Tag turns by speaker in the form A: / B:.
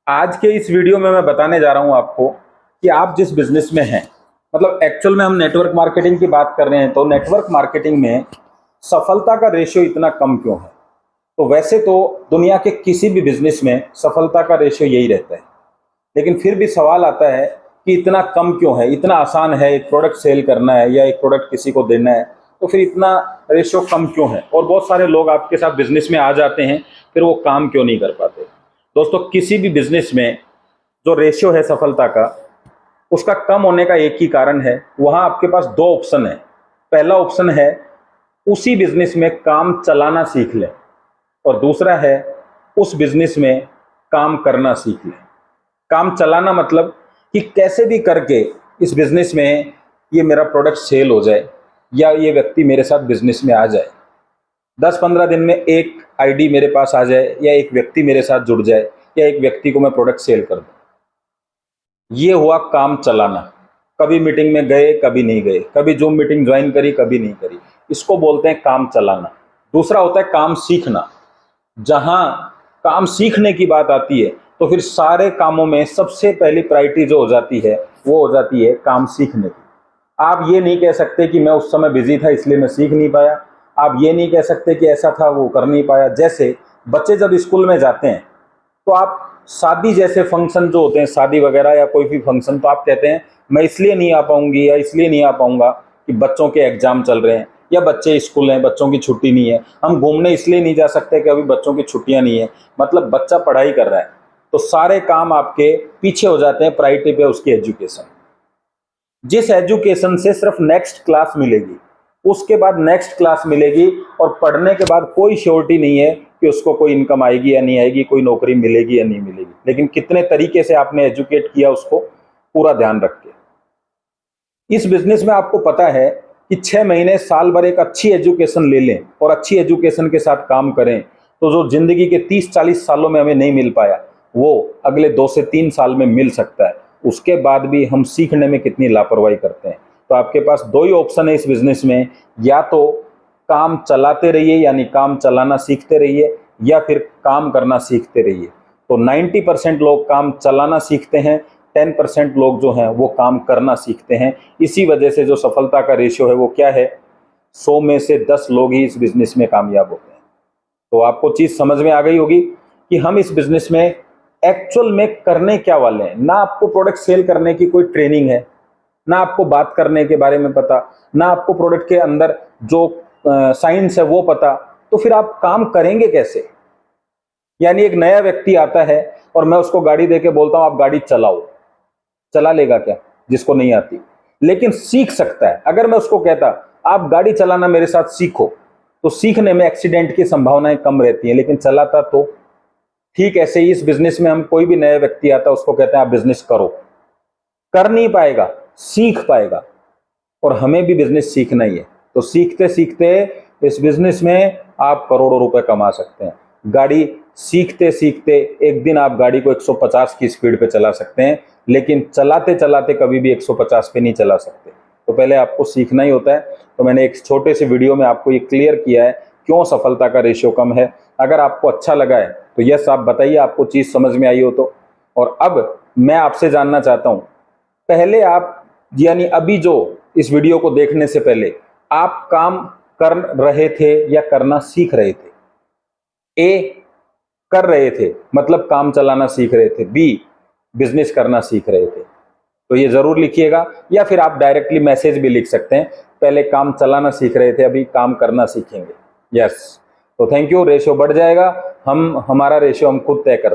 A: आज के इस वीडियो में मैं बताने जा रहा हूं आपको कि आप जिस बिजनेस में हैं, मतलब एक्चुअल में हम नेटवर्क मार्केटिंग की बात कर रहे हैं, तो नेटवर्क मार्केटिंग में सफलता का रेशियो इतना कम क्यों है। तो वैसे तो दुनिया के किसी भी बिजनेस में सफलता का रेशियो यही रहता है, लेकिन फिर भी सवाल आता है कि इतना कम क्यों है। इतना आसान है, एक प्रोडक्ट सेल करना है या एक प्रोडक्ट किसी को देना है, तो फिर इतना रेशियो कम क्यों है। और बहुत सारे लोग आपके साथ बिजनेस में आ जाते हैं, फिर वो काम क्यों नहीं कर पाते। दोस्तों, किसी भी बिजनेस में जो रेशियो है सफलता का, उसका कम होने का एक ही कारण है। वहां आपके पास दो ऑप्शन है। पहला ऑप्शन है उसी बिजनेस में काम चलाना सीख लें, और दूसरा है उस बिजनेस में काम करना सीख लें। काम चलाना मतलब कि कैसे भी करके इस बिजनेस में ये मेरा प्रोडक्ट सेल हो जाए या ये व्यक्ति मेरे साथ बिजनेस में आ जाए। 10-15 दिन में एक आईडी मेरे पास आ जाए या एक व्यक्ति मेरे साथ जुड़ जाए या एक व्यक्ति को मैं प्रोडक्ट सेल कर दूं। ये हुआ काम चलाना। कभी मीटिंग में गए, कभी नहीं गए, कभी जूम मीटिंग ज्वाइन करी, कभी नहीं करी, इसको बोलते हैं काम चलाना। दूसरा होता है काम सीखना। जहां काम सीखने की बात आती है तो फिर सारे कामों में सबसे पहली प्रायोरिटी जो हो जाती है वो हो जाती है काम सीखने की। आप ये नहीं कह सकते कि मैं उस समय बिजी था इसलिए मैं सीख नहीं पाया। आप ये नहीं कह सकते कि ऐसा था वो कर नहीं पाया। जैसे बच्चे जब स्कूल में जाते हैं तो आप शादी जैसे फंक्शन जो होते हैं, शादी वगैरह या कोई भी फंक्शन, तो आप कहते हैं मैं इसलिए नहीं आ पाऊंगी या इसलिए नहीं आ पाऊंगा कि बच्चों के एग्जाम चल रहे हैं या बच्चे स्कूल हैं, बच्चों की छुट्टी नहीं है। हम घूमने इसलिए नहीं जा सकते कि अभी बच्चों की छुट्टियां नहीं है, मतलब बच्चा पढ़ाई कर रहा है। तो सारे काम आपके पीछे हो जाते हैं प्रायोरिटी पे उसकी एजुकेशन। जिस एजुकेशन से सिर्फ नेक्स्ट क्लास मिलेगी, उसके बाद नेक्स्ट क्लास मिलेगी, और पढ़ने के बाद कोई श्योरिटी नहीं है कि उसको कोई इनकम आएगी या नहीं आएगी, कोई नौकरी मिलेगी या नहीं मिलेगी। लेकिन कितने तरीके से आपने एजुकेट किया उसको पूरा ध्यान रख के। इस बिजनेस में आपको पता है कि 6 महीने साल भर एक अच्छी एजुकेशन ले लें और अच्छी एजुकेशन के साथ काम करें, तो जो जिंदगी के 30-40 सालों में हमें नहीं मिल पाया वो अगले 2 से 3 साल में मिल सकता है। उसके बाद भी हम सीखने में कितनी लापरवाही करते हैं। तो आपके पास दो ही ऑप्शन है इस बिजनेस में, या तो काम चलाते रहिए यानी काम चलाना सीखते रहिए, या फिर काम करना सीखते रहिए। तो 90% लोग काम चलाना सीखते हैं, 10% लोग जो हैं वो काम करना सीखते हैं। इसी वजह से जो सफलता का रेशियो है वो क्या है, 100 में से 10 लोग ही इस बिजनेस में कामयाब होते हैं। तो आपको चीज समझ में आ गई होगी कि हम इस बिजनेस में एक्चुअल में करने क्या वाले हैं। ना आपको प्रोडक्ट सेल करने की कोई ट्रेनिंग है, ना आपको बात करने के बारे में पता, ना आपको प्रोडक्ट के अंदर जो साइंस है वो पता, तो फिर आप काम करेंगे कैसे। यानी एक नया व्यक्ति आता है और मैं उसको गाड़ी देके बोलता हूं आप गाड़ी चलाओ, चला लेगा क्या, जिसको नहीं आती। लेकिन सीख सकता है। अगर मैं उसको कहता आप गाड़ी चलाना मेरे साथ सीखो, तो सीखने में एक्सीडेंट की संभावनाएं कम रहती हैं, लेकिन चलाता तो। ठीक ऐसे ही इस बिजनेस में हम कोई भी नया व्यक्ति आता है उसको कहते हैं आप बिजनेस करो, कर नहीं पाएगा, सीख पाएगा। और हमें भी बिजनेस सीखना ही है। तो सीखते सीखते इस बिजनेस में आप करोड़ों रुपए कमा सकते हैं। गाड़ी सीखते सीखते एक दिन आप गाड़ी को 150 की स्पीड पे चला सकते हैं, लेकिन चलाते चलाते कभी भी 150 पे नहीं चला सकते। तो पहले आपको सीखना ही होता है। तो मैंने एक छोटे से वीडियो में आपको ये क्लियर किया है क्यों सफलता का रेशियो कम है। अगर आपको अच्छा लगा है तो यस आप बताइए, आपको चीज समझ में आई हो तो। और अब मैं आपसे जानना चाहता हूं, पहले आप यानी अभी जो इस वीडियो को देखने से पहले आप काम कर रहे थे या करना सीख रहे थे। ए, कर रहे थे मतलब काम चलाना सीख रहे थे। बी, बिजनेस करना सीख रहे थे। तो ये जरूर लिखिएगा, या फिर आप डायरेक्टली मैसेज भी लिख सकते हैं, पहले काम चलाना सीख रहे थे, अभी काम करना सीखेंगे। यस, तो थैंक यू। रेशियो बढ़ जाएगा, हमारा रेशियो हम खुद तय करते हैं।